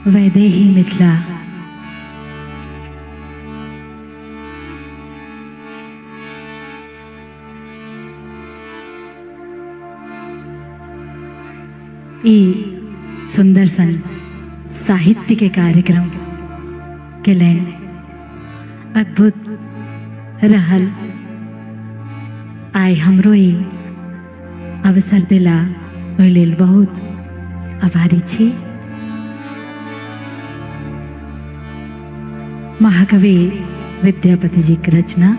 वैदेही मिथिला। ई सुंदर सन साहित्य के कार्यक्रम के लिए अद्भुत रहल। आइ हमरो ई अवसर दिला ओहि लेल बहुत आभारी छी। महाकवि विद्यापति जी की रचना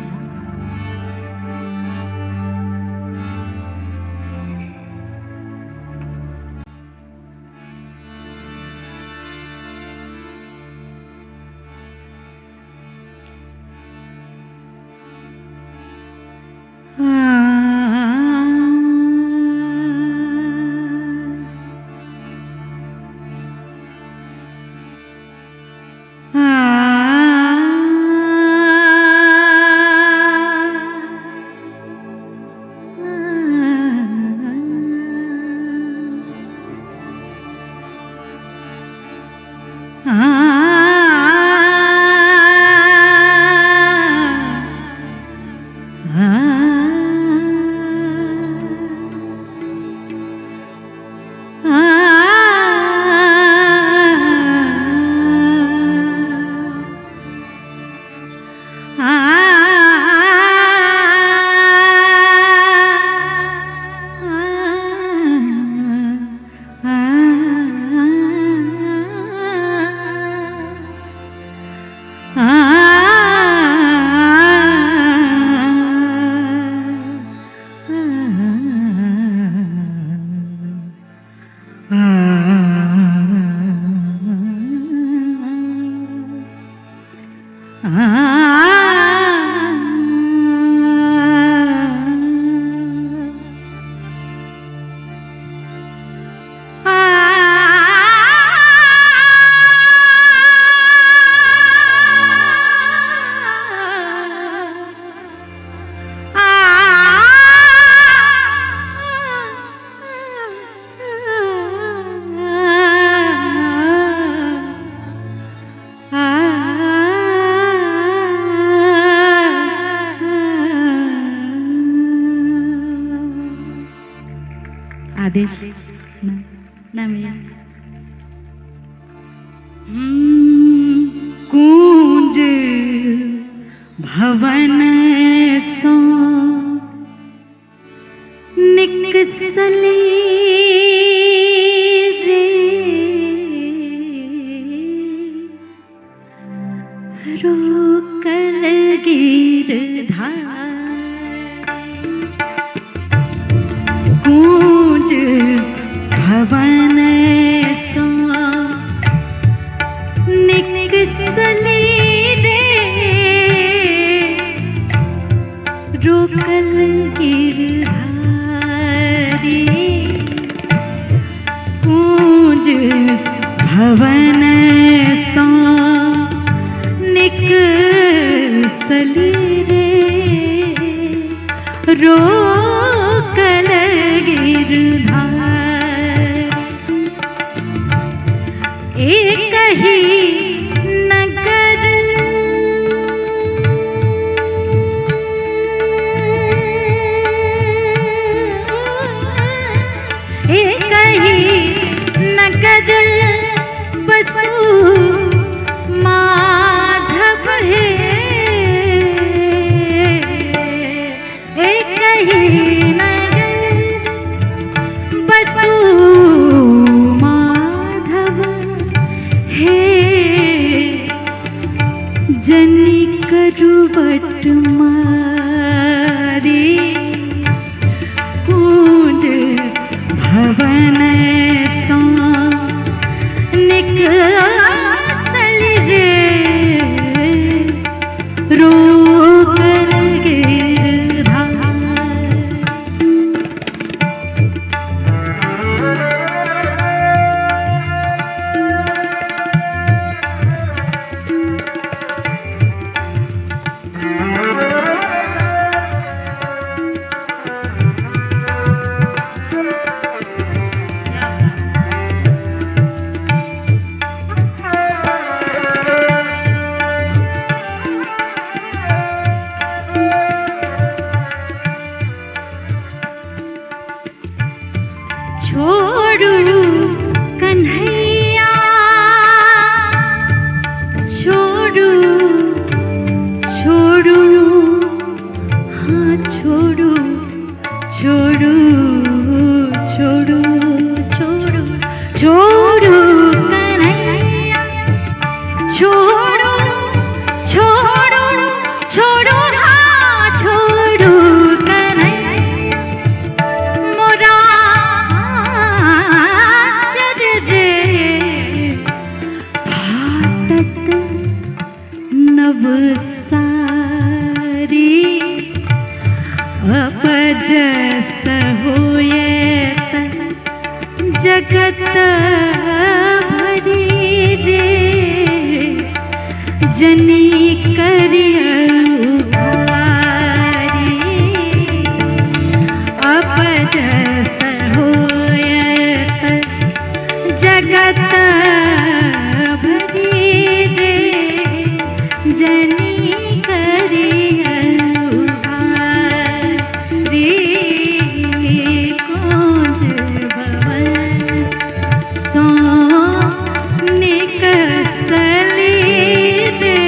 आदेश ना मिला। कूंज भवन सो निकसली रे रोकल गिरधार। कूंज भवन सो निकसली रे रोकल गिरधारी। कूंज भवन सो निकसली रे रोकल गिरधार। एक ही नगर एक ही नगर बसु माधव है। एक ही जनी करुवट मारी। कूंज भवन सो निकसली रे रोकल गिरधार। छोड़ो कन्हैया, छोड़ो छोड़ो छोड़ो हाँ छोड़ो कन्हैया, मोरा चर रे फाटत नवसारी, अपजस होए जगत भरी रे, जनी करिया उघारी, अपजस होयत जगत भरी रे, जनी करिया उघारी, कुंज भवन सोने कसली रे,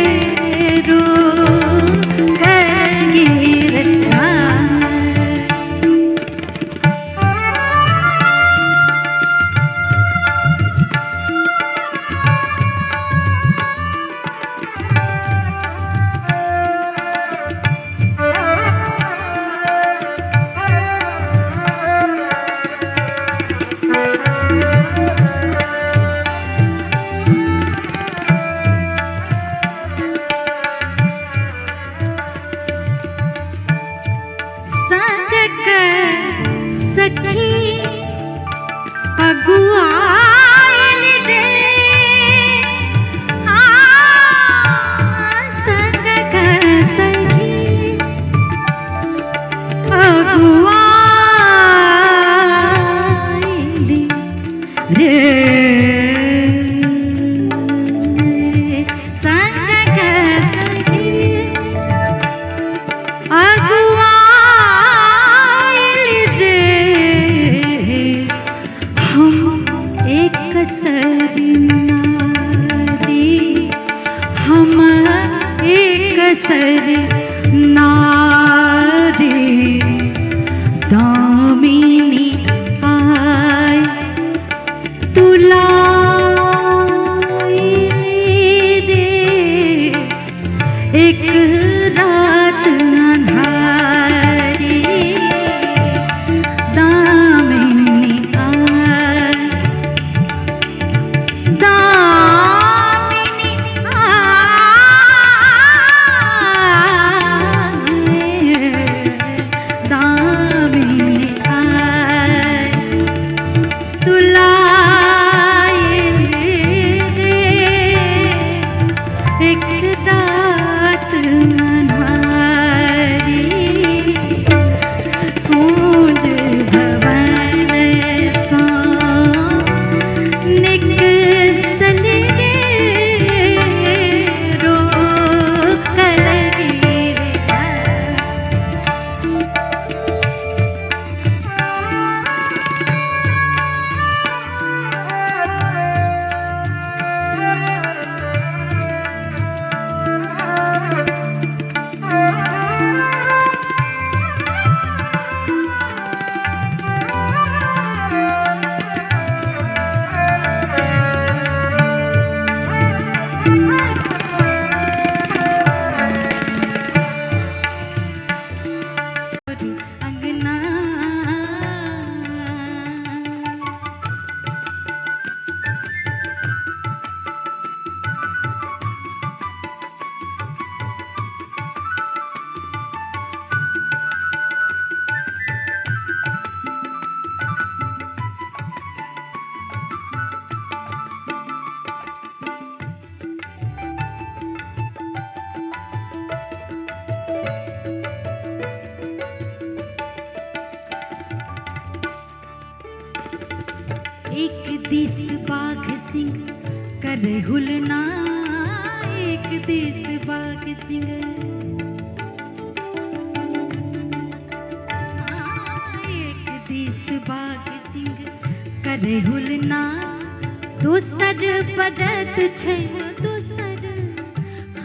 रो गिरता। सखी अगुआइल रे, संग सखी अगुआइल रे, संग सखी सर नारी, दामिनी आय तुलाई रे, एक रात अंधारी, दामिनी आय एक दिस बाघ सिंह करे हुलना, एक दिस बाघ सिंह एक दिस बाघ सिंह करे हुलना, दोसर पड़त छै दोसर,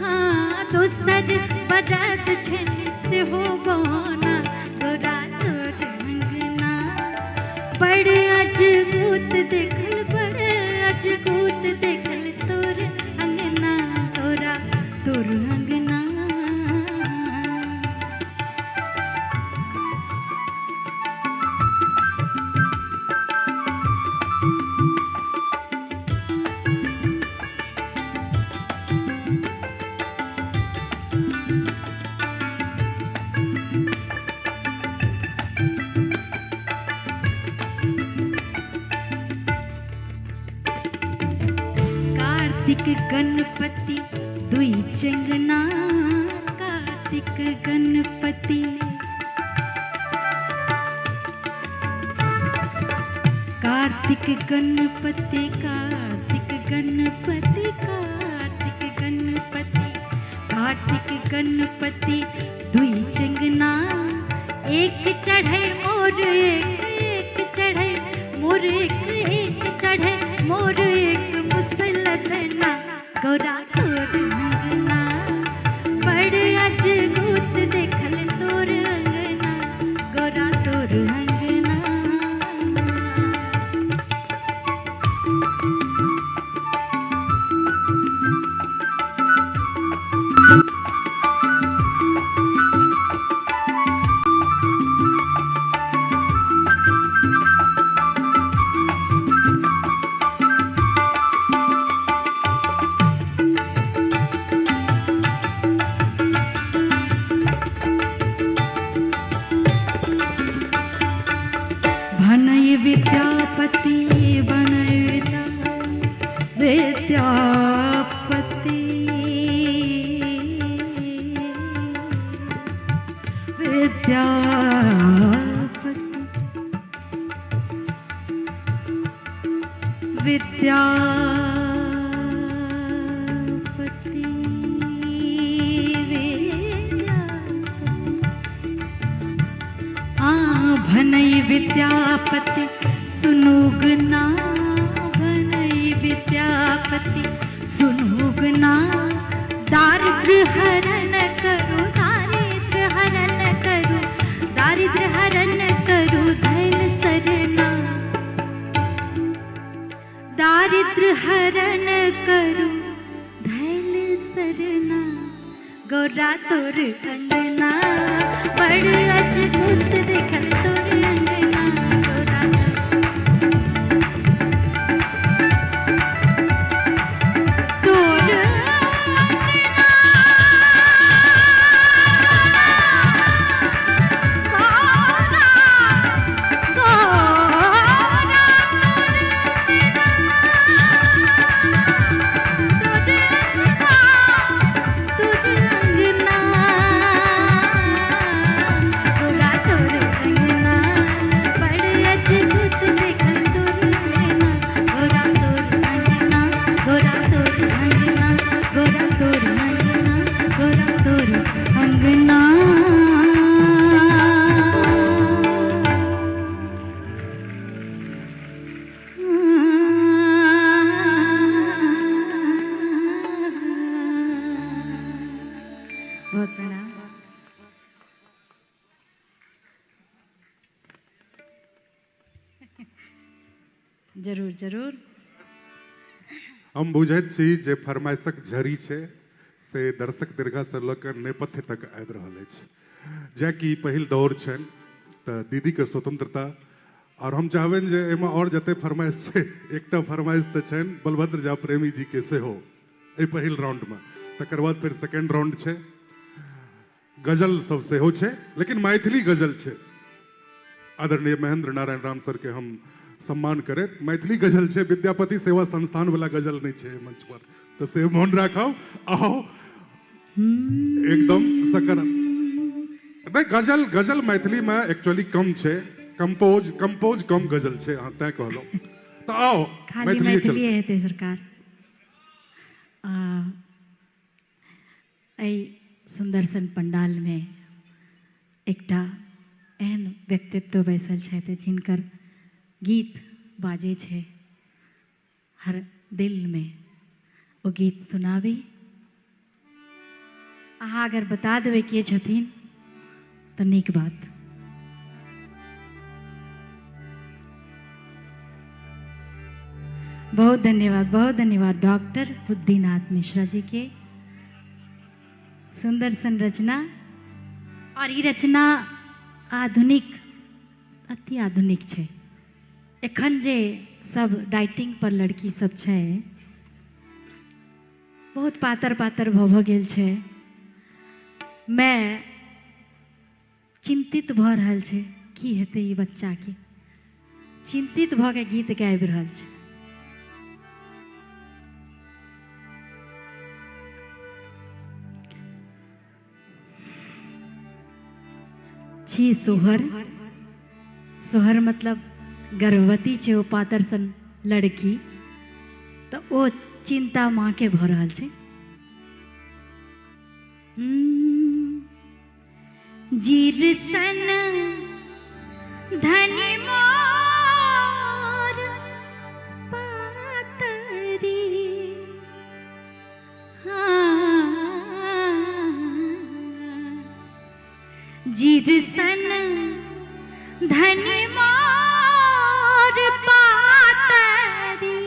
हाँ दोसर पड़त छै सेहो बहाना, तोरा तोर अंगना बड़ अजबूत देखल बड़ कार्तिक गणपति दुई चंगना, कार्तिक गणपति कार्तिक गणपति कार्तिक गणपति कार्तिक गणपति कार्तिक गणपति दुई चंगना, एक चढ़े मोर एक चढ़े मोर एक चढ़े मोर एक मुसलधना, गौरा तोर अंगना बड़ अजगूत देखल तोर अंगना, गौरा तोर अंगना। विद्यापति बनय विद्यापति विद्यापति विद्यापति भनई विद्यापति सुनुगना, भनई विद्यापति सुनुगना, दारिद्र्य हरण करो दारिद्र्य हरण करो दारिद्र्य हरण करो धैल सरना, दारिद्र्य हरण करो धैल सरना, गौरा तोर अंगना बड़ अजगूत देखल तोर अंगना, गौरा तोर जरूर जरूर हम बुझैत छी जे फरमाइशक झड़ी छै से दर्शक दीर्घा से लऽ कऽ नेपथ्य तक आबि रहल अछि, जेकि पहिल दौर छनि तऽ दीदी के स्वतंत्रता, और हम चाहबनि जे एहिमे और जते फरमाइश छै, एकटा फरमाइश तऽ छनि बलभद्र झा प्रेमी जी के सेहो एहि पहिल राउंड में, तकर बाद फिर सेकेंड राउंड छै, गजल सब सेहो छै, लेकिन मैथिली गजल छै। आदरणीय महेंद्र नारायण राम सर के हम सम्मान करे, मैथिली गजल छे, विद्यापति सेवा संस्थान वाला गजल नहीं छे मंच पर, तो से मौन रखाओ, आओ एकदम सकर नहीं गजल गजल मैथिली में एक्चुअली कम छे, कंपोज कम गजल छे, हाँ तय कहलो, तो आओ खाली मैथिली हेते सरकार। आई सुंदर सन पंडाल में एकटा एहन व्यक्तित्व बैसल छथि जिनकर गीत बाजे छे हर दिल में, वो गीत सुनाबी। अहाँ अगर बता देवे के छथिन तो नीक बात। बहुत धन्यवाद डॉक्टर बुद्धिनाथ मिश्रा जी के सुंदर संरचना, और ये रचना आधुनिक अति आधुनिक छे। एखन जे सब डाइटिंग पर लड़की सब छे बहुत पातर पातर भ गेल छे, मैं चिंतित भ रहल छे की हेते ई बच्चा के, चिंतित भ के गीत गाबि रहल छे। छी सोहर सोहर मतलब गर्भवती छे ओ पातर सन लड़की तो ओ चिंता माँ के भ रहल छे। जीर सन धनी मोर पातरी जीर सन धनी मोर पातरी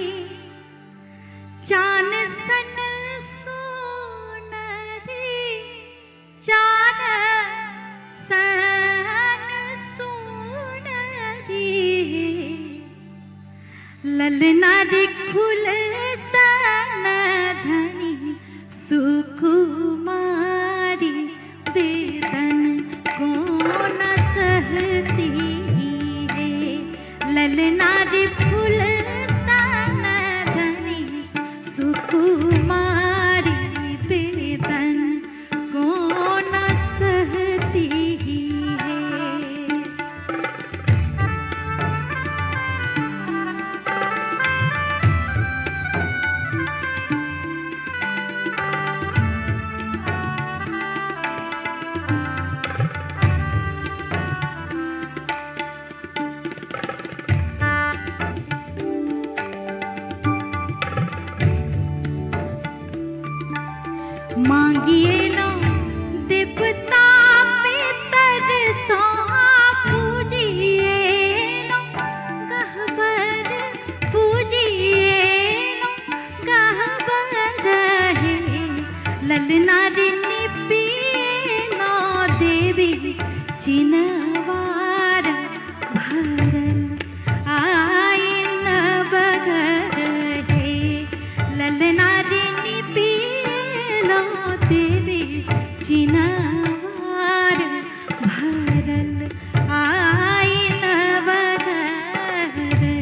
चान सन सोनरी चान सन सोनरी ललनारी फूल सन धनी सुकुमारी बेदन कौन सहती है ललनारी फूल सन धनी सुकुमारी बेदन कौन सहती है। मांगिए लो देवता पितर सो पूजिए लो गहबर पूजिए लो गहबर है ललनारी निपिनो देवी चिनवार भरल आइन बगर है ललनारी निपिनो देवी चिनवार भरल आइन बगर है।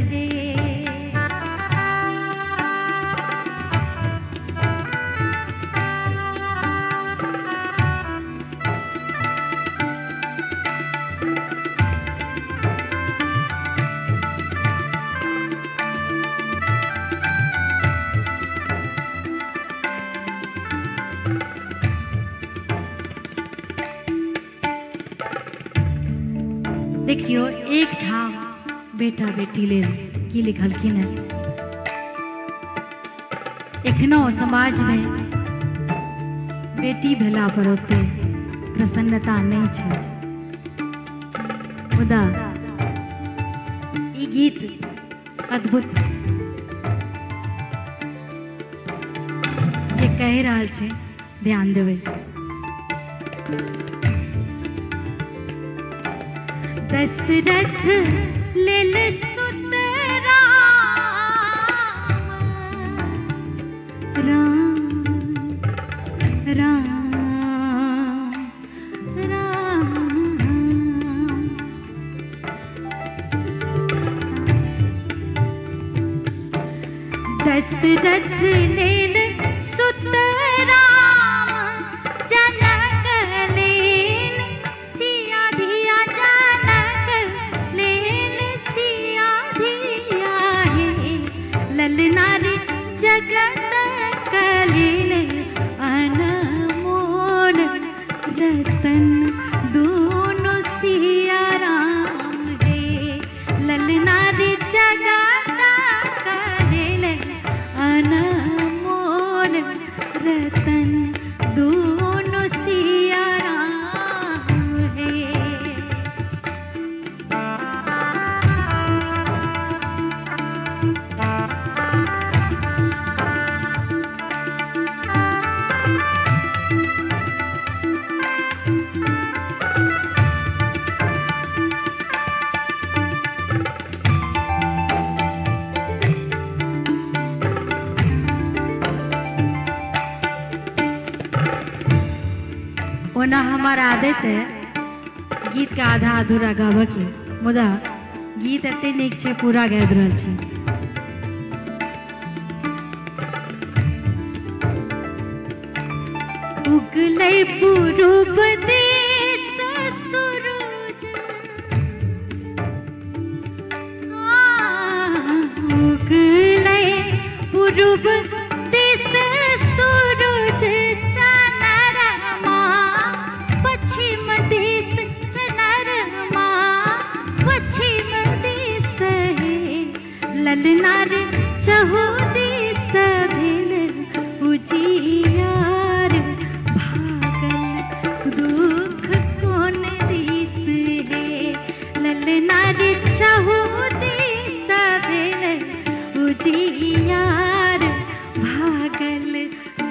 देखियो एक ठाम बेटा बेटी ले की लिखलखिन है एखनो समाज में बेटी भेला पर ओते प्रसन्नता नहीं छे मुदा ई गीत अद्भुत जे कह रहल छे ध्यान देवे। दशरथ लेल सुत राम राम राम दशरथ लेल सुत राम जनक लेल सिया धिया जनक लेल सिया धिया है ललनारी जगत कलेल अनमोल रतन दोनों सिया राम है ललनारी जगत कलेल अनमोल रतन दोनों सिया राम है। ओना हमार आदत है गीत का आधा अधूरा गाबऽ के मुदा गीत एते नीक छे पूरा गाबि रहल छी। उगलै पूरब देश सूरज चहुदिस भेल उजियार भागल दुख कोन दिस हे ललना रे चहुदिस भेल उजियार भागल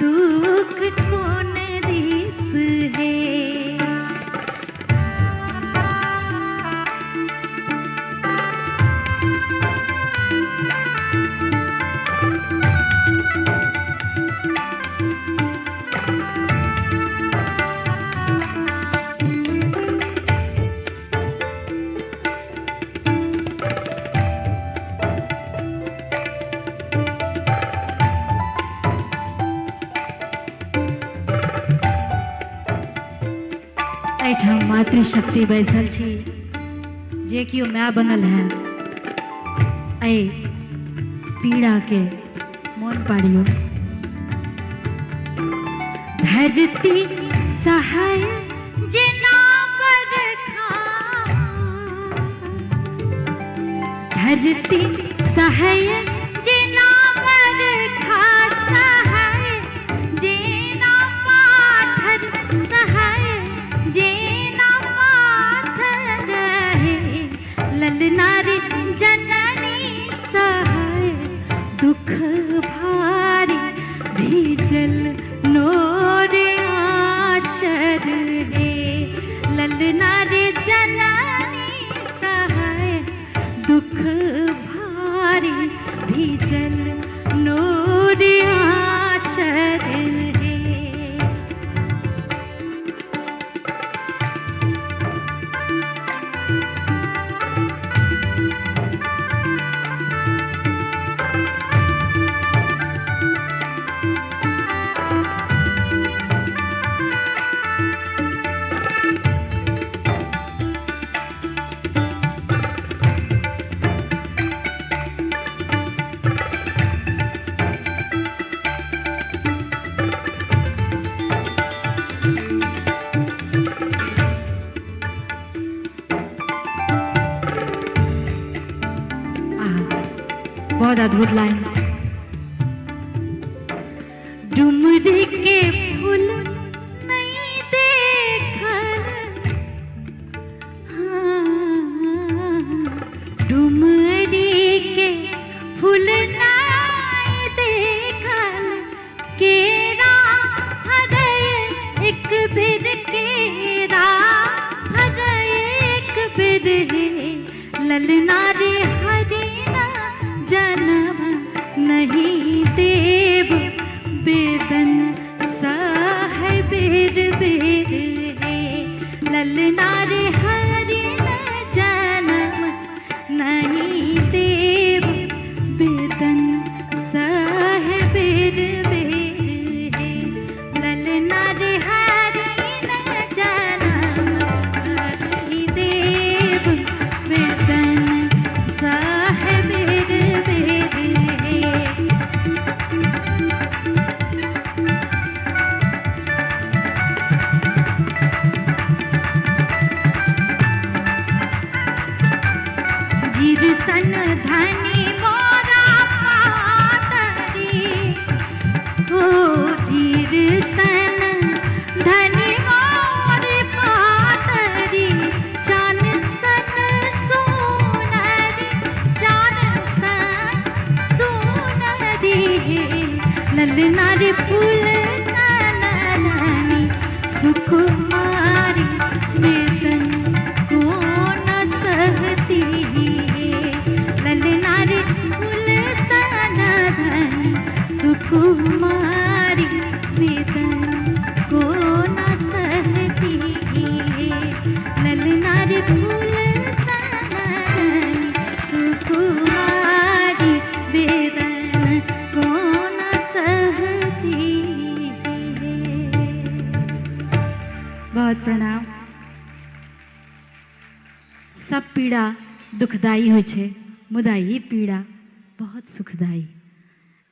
दुख कोन दिस हे। एहिठाम मातृशक्ति बैसल छी जे किओ माय बनल है एहि पीड़ा के मोन पारियो। धरती सहाय जेना बरखा धरती सहाय जेना बरखा सहाय जेना पाथर सहाय जेना पाथर है ललना रे जननी सहाय दुख भारी भीजल नोर आचर है ललना रे जननी सहाय दुख भारी भीजल नोर आचर है। बहुत अद्भुत लाइन। डुमरी के फूल नहीं देखल हाँ, डुमरी के फूल नहीं देखल केरा हरे एक बिर केरा हरे एक बिर ललना रे हरिना जन्म नहीं देव बेदन साहिबिर बेर है ललना रे हरिन जन्म नहीं देव बेदन साहिबिर बेर है ललना रे हरिन जन्म नहीं देव बेदन साहिबिर बेर है। सन धनी मोरा पातरी हो जीर सन धनी मोर पातरी चान सन सोनरी चान सन सोनरी ललना रे फूल सन धनी सुकुमारी वेतन को न सहती ललना रे फूल सन धनी सुकुमारी वेतन को न सहती ललना रे फूल सन धनी सुकुमारी वेतन को न सहती। बहुत प्रणाम। सब पीड़ा दुखदायी होइ छै मुदा ई पीड़ा बहुत सुखदायी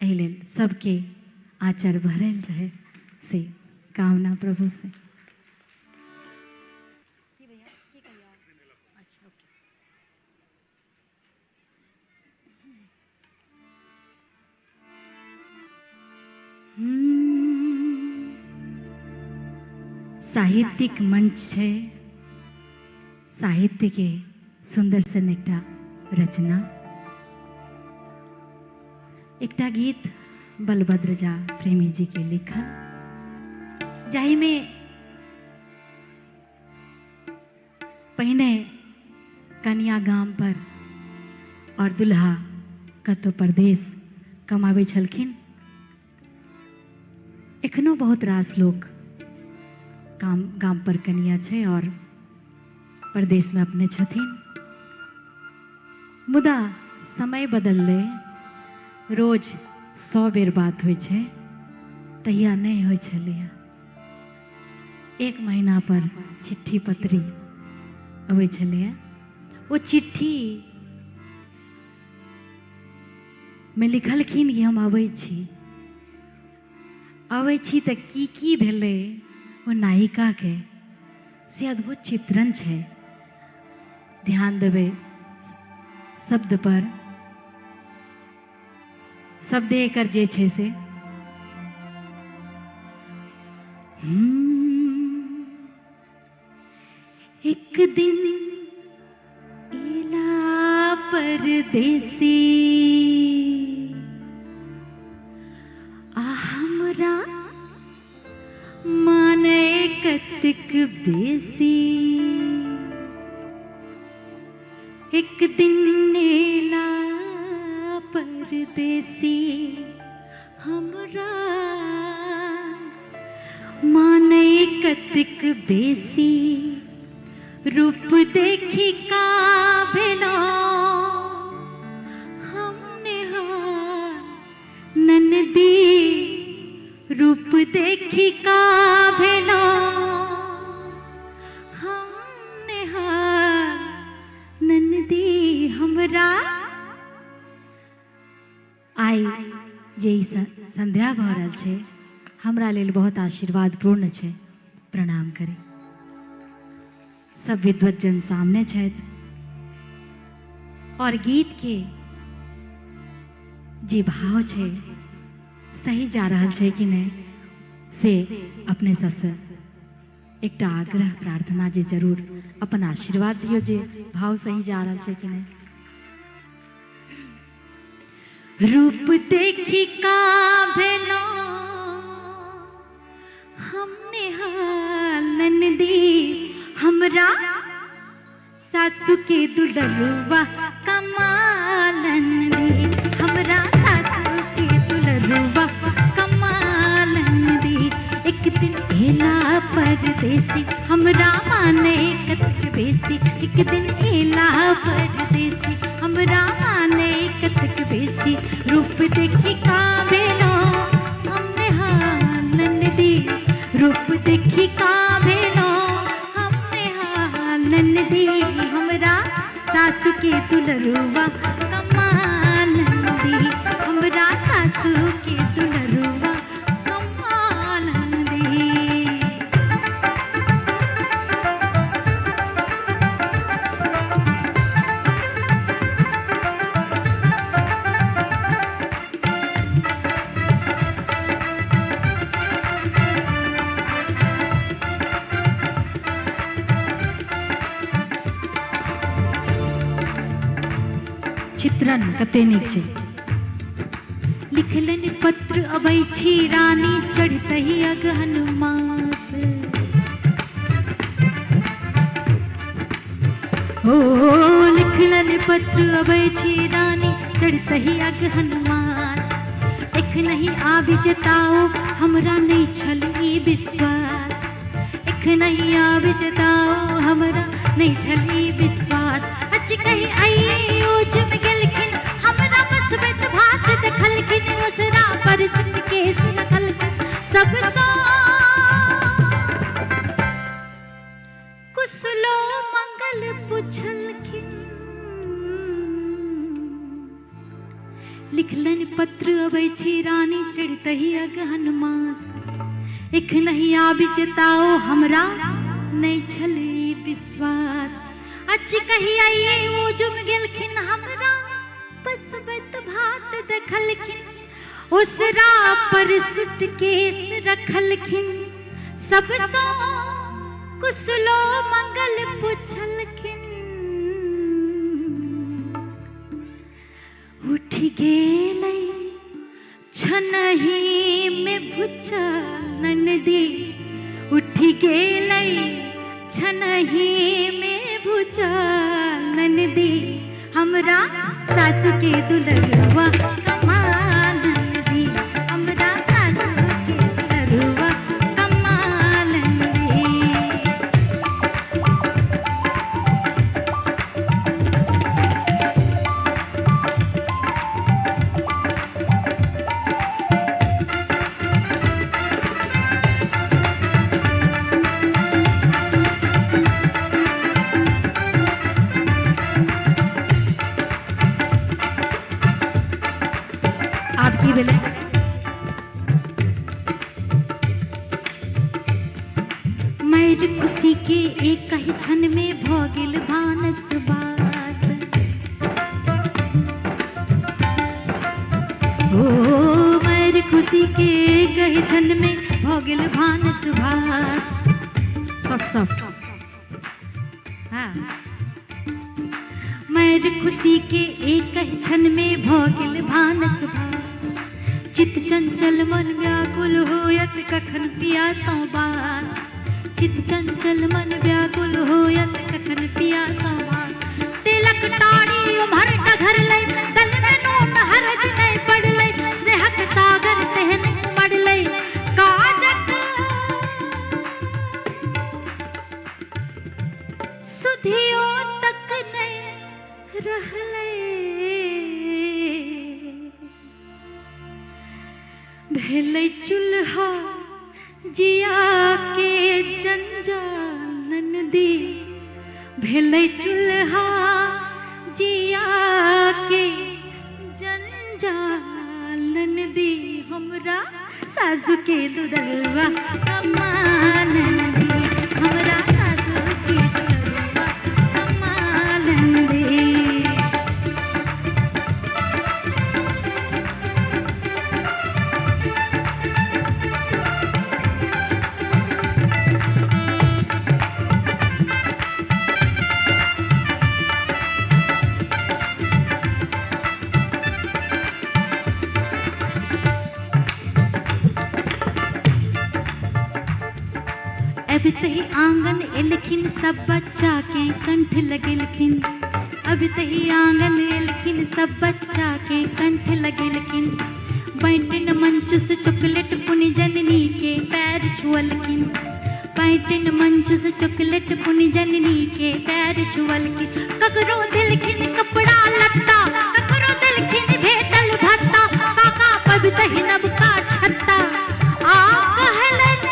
एहि लेल सबके आचर भरल रहे से कामना प्रभु से। साहित्यिक मंच है, साहित्य के सुंदर सन एकटा रचना, एकटा गीत बलभद्र झा प्रेमी जी के लिखल, जाहि में पहिने कन्या गाम पर और दुल्हा कतौ परदेश कमाबै छलखिन। एखनो बहुत रास लोग गाम पर कनिया छै और परदेश में अपने छथिन, मुदा समय बदलले, रोज 100 बेर बात होइ छै, तहिया नहीं होइ छलैया। 1 महीना पर चिट्ठी पत्री अबै छलैया। वो चिट्ठी में लिखलखिन कि हम अबै छी तऽ की भेलै, वो नायिका के से अद्भुत चित्रण छै। ध्यान देबै शब्द पर, शब्द एकर जे छै से एक दिन एला परदेसी हमरा माने कतिक बेसी। एक दिन एला परदेसी हमरा माने कतिक बेसी। रूप देखी का भेलो हमने ननदी, रूप देखी का भेलो हमने ननदी। हमरा आई जे संध्या भऽ रहल छै, हमरा लेल बहुत आशीर्वाद पूर्ण छै। प्रणाम करी। सब विद्वत जन सामने छथि और गीत के जे भाव छै सही जा रहल छै कि नहीं से अपने सबसे एकटा आग्रह प्रार्थना जे जरूर अपन आशीर्वाद दियो जे भाव सही जा रहल छै कि नहीं। रूप देखी का भेलो हमने ननदी, हमरा सासू के दुलरुआ कमालन दी। हमरा सासू के दुलरुआ कमालन दी। एक दिन एला परदेसी हमरा माने कतिक बेसी। एक दिन एला परदेसी हमरा माने कतिक बेसी। रूप देखी का भेलो हमने ननदी, रूप देखी का भेलो हमने ननदी। हमरा सासू के दुलरुआ कमालन दी। हमरा सासू के दुलरुआ कमालन दी। चित्रण कते नीक छै। लिखलन पत्र अबै छी रानी चढ़तहि अगहन मास। ओ लिखलन पत्र अबै छी रानी चढ़तहि अगहन मास। एक नहीं आबि जताओ हमरा नहीं छल ई विश्वास। एक नहीं आबि जताओ हमरा नहीं छल ई विश्वास। अच कही आई ओज में गेलखिन हमरा बसबैत भात देखलखिन। उसरा पर सुटकेस रखलखिन सब सो कुशलो मंगल पुछलखिन। लिखलन पत्र अबै छी रानी चढ़तहि अगहन मास। एक नहीं आबि जताओ हमरा नहीं छल ई विश्वास। अच कही आई ओ जुम गेलखिन हमरा बसबैत भात देखलखिन। उसरा पर सुटकेस रखलखिन सब सो कुसलो मंगल पुछलखिन उठ गेलै छनही में भुचल ननदी उठ गेलै छनही में भुचल ननदी हमरा सास के दुलरुआ कमाल ननदी हमरा सास के दुलरुआ कमाल ननदी। आपकी बेले मैर खुशी के एक ही क्षण में भ गेल भानस बात ओ मैर खुशी के एक ही क्षण में भ गेल भानस भात सॉफ्ट सॉफ्ट हाँ मैर खुशी के एक ही क्षण में भ गेल भानस भात चित चंचल मन व्याकुल होयत कखन पियासा बात चित चंचल मन व्याकुल होयत कखन पियासा बात तिलक टाड़ी उमर डघर लै दल में नोट हरज नहीं पड़लै स्नेहक सागर तेहन पड़लै काजक सुधियो तक नहीं रहलै भेलै चूल्हा जिया के जंजाल ननदी भेलै चूल्हा जिया के जंजाल ननदी हमरा सासु के दुलरुआ कमाल ननदी हमरा सासु के दुलरुआ कमाल ननदी। अब तही आंगन एलखिन सब बच्चा के कंठ लगेलखिन अब तही आंगन एलखिन सब बच्चा के कंठ लगेलखिन बैठन मंचुस चॉकलेट पुनि जननी के पैर छुअलखिन बैठन मंचुस चॉकलेट पुनि जननी के पैर छुअलखिन ककरो दिलखिन कपड़ा लत्ता ककरो दिलखिन भेटल भत्ता काका पब तही नबका छत्ता आ कहलन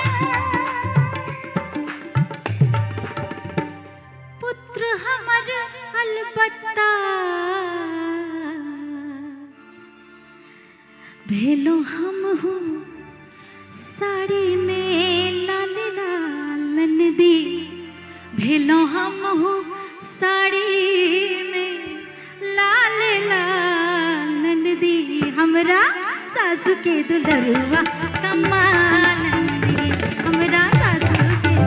हमर अलबत्ता भेलो हम हूँ साड़ी में लाल लाल ननदी भेलो हम हूँ साड़ी में लाल लाल ननदी हमरा सासु के दुलरुआ कमाल ननदी हमरा सासु के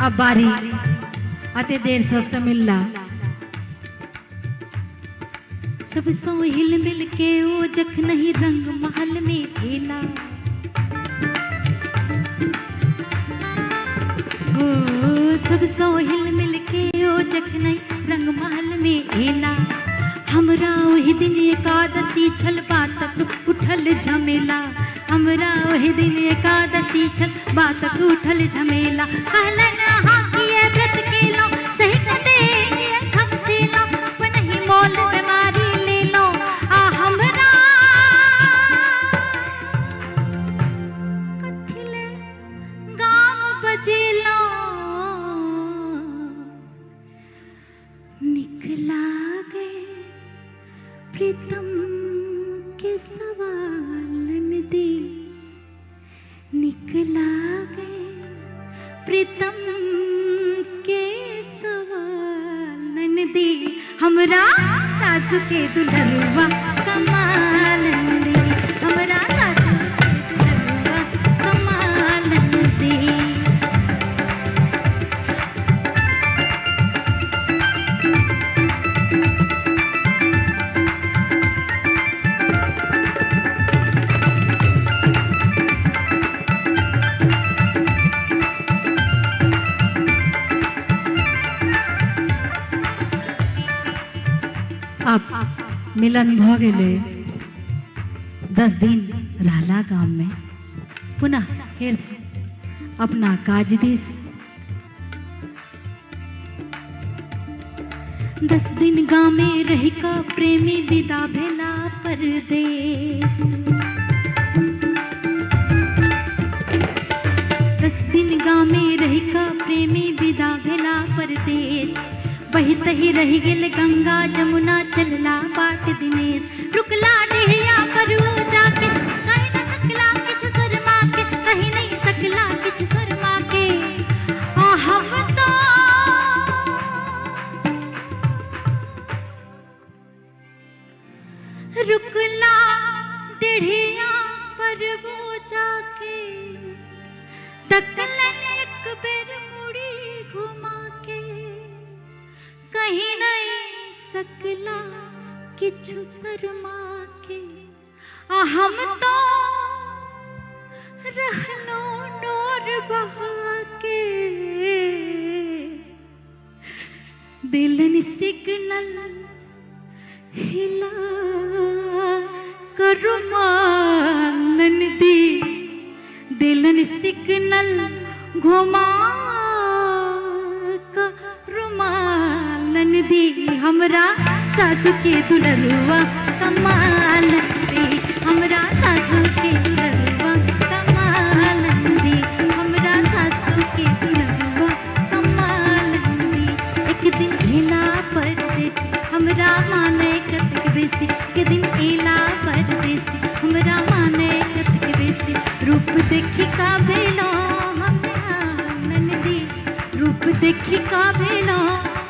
अब बारी अते देर सबसे मिलला सब सो हिल मिल के ओ जख नहीं रंग महल में खेला ओ सब सो हिल मिल के ओ जख नहीं रंग महल में एला हमरा ओहि दिन एकादशी छल बातक उठल झमेला हमरा ओहि दिन एकादशी छल बातक उठल झमेला कहलन हाँ किए व्रत केलो सही न देंगे हम सेला अपन ही मोल बीमारी ले लो के सवालन दे निकला गए प्रीतम के सवालन दे हमरा सासु के दुल्हरुआ कमालन दे हमरा सासु के दुल्हरुआ कमालन दे। अब मिलन भ गेले 10 दिन रहला गाम में पुनः फेर से अपना काज दिस 10 दिन गाम में रही का प्रेमी विदा भेला परदेश 10 दिन गाम में रही का प्रेमी विदा भेला परदेश वही तही रही गेल गंगा जमुना चलला बाट दिनेश रुकला डेहिया पर जाके कहीं न सकला किछु शर्मा के कहीं नहीं सकला किछु शर्मा के हम तो रुकला डेहिया पर वो जाके तकलन एक बेर मुड़ी घुमा के कहीं नहीं सकला किछु शर्मा के हम तो रहनो नोर बहा के दिलन सिग्नल हिला करुमालन दी दिलन सिग्नल घुमा रुमालन दी हमरा सासु के दुल्हरुआ कमालन दी हमरा सासु के दुल्हरुआ कमालन दी हमरा सासु के दुल्हरुआ कमालन दी एक दिन भेला परदेसी हमरा माने कतक बेसी एक दिन एला परदेसी हमरा माने कतक बेसी रूप देखी का भेलो हमने हानन दी रूप देखी का भेलो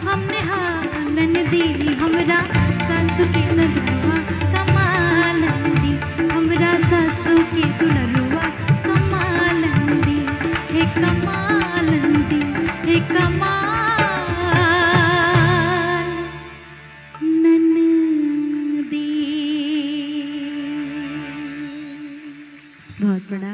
हमने हानन दी हमरा सासु के दुल्हरुआ कमालन दी हमरा सासु के दुल्हरुआ कमालन दी हे कमालन दी हे कमालन दी। बहुत बड़ा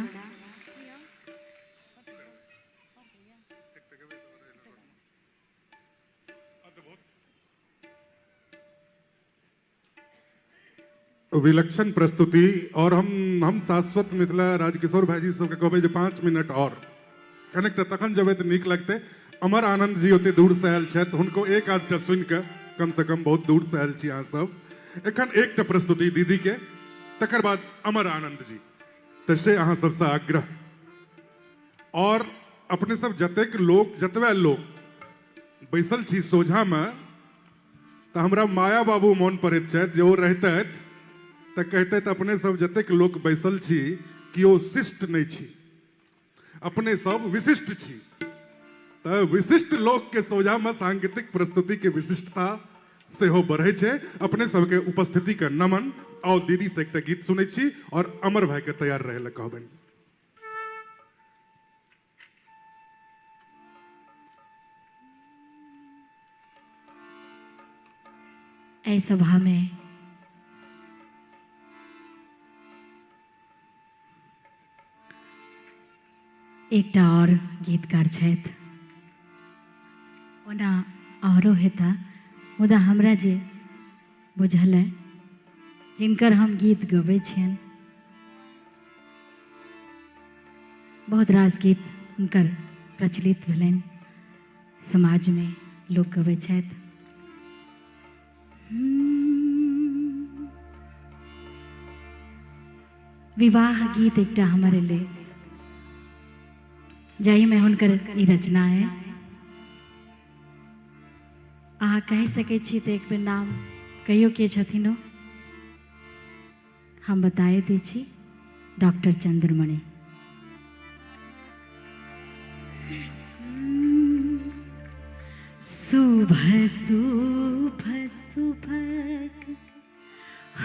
विलक्षण प्रस्तुति और हम शाश्वत मिथिला राजकिशोर भाईजी सबके कहबै जे 5 मिनट और कनेक्ट तखन जब तो नीक लगते। अमर आनंद जी ओते दूर से आयल छथि हुनको एक आध सुन के कम से कम बहुत दूर से आयल छी अहाँ सब एखन एक प्रस्तुति दीदी के तकर बाद अमर आनंद जी तो से अहाँ सबसे आग्रह और अपने सब जतेक लोग जतबे लोग बैसल छी सोझा में तो हमरा माया बाबू मोन पड़ैत छथि जे ओ रहते तो कहते अपने सब जतेक लोग बैसल छी कि ओ शिष्ट नहीं छी अपने सब विशिष्ट छी तो विशिष्ट लोग के सोझा में सांगीतिक प्रस्तुति के विशिष्टता से हो बढ़े छे। अपने सबके उपस्थिति के नमन और दीदी से एक गीत सुनै छी और अमर भाई के तैयार रहे ला कहबन। ऐ सभा में एकटा और गीतकार छथि ओना औरो हेता मुदा हमरा जे बुझल है जिनकर हम गीत गबै छियनि बहुत रास गीत हुनकर प्रचलित भेलनि समाज में लोक गबै छथि। विवाह गीत एकटा हमर ले जाहि में हुनकर ई रचना है अहाँ कहि सकै छी तऽ एक बेर नाम कहियो के छथिन ओ हम बताए दीजिए डॉक्टर चंद्रमणि। सुबह सुबह सुबह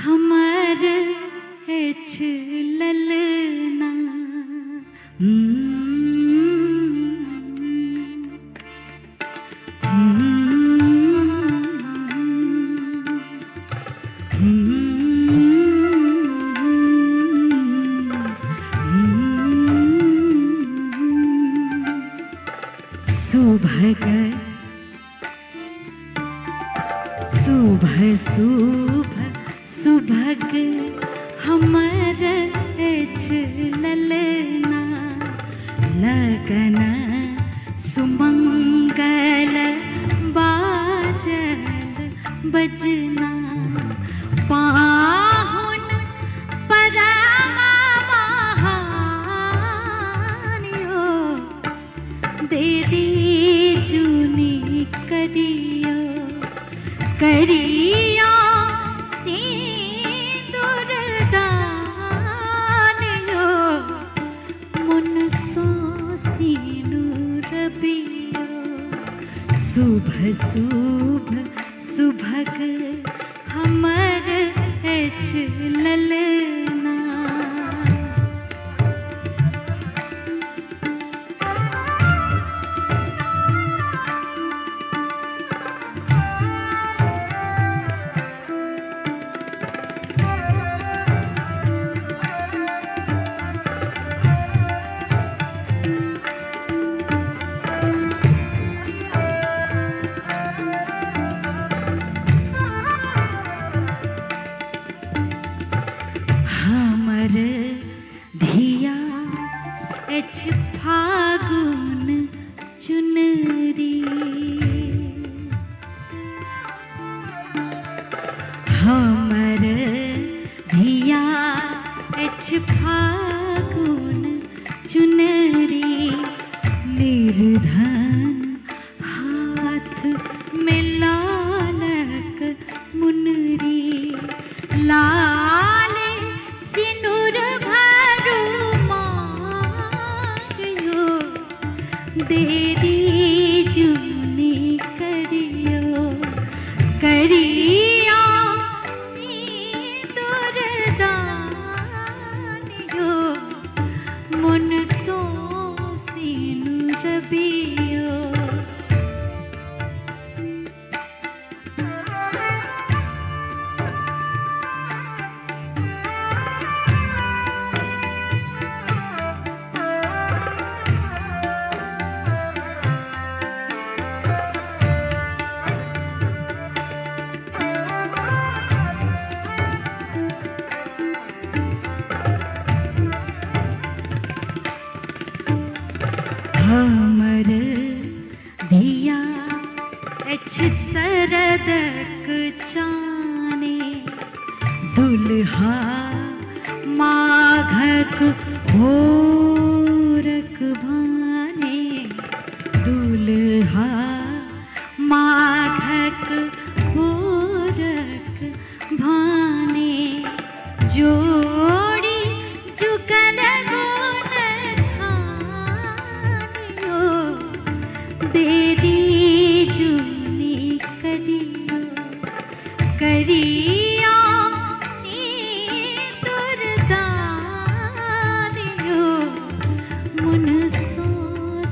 हमर हेच ललना सुबह सुबह सुबह सुभग हमर हेच ललना लगन सुमंगल बाजल बजना पाहुन परमा महानियो देरी जूनी करियो करिया सिंदूर दान यो मन सो सिंदूर बियो सुबह सुबह सुभग हमर हेच ललना। हमर धिया एछ फागुन चुनरी हमर धिया एछ फागुन चुनरी निर्धन हाथ में लालक मुनरी लाल सिंदूर भरू मांगियो देरी जूनी करियो करिया सिंदूर दानियो मन सो सिंदूर बियो हमर धिया एछ सरदक चाने दुल्हा माघक भोरक भाने दुल्हा माघक भोरक भाने जोड़ी जुगल गुण खानियो देरी जूनी करियो करिया सिंदूर दानियो मन सो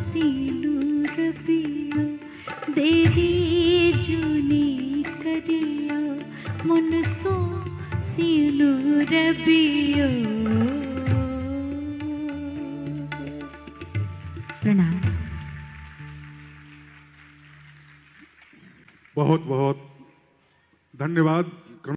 सिंदूर पियो देरी जूनी करियो मन सो सिंदूर पियो। प्रणाम। बहुत बहुत धन्यवाद।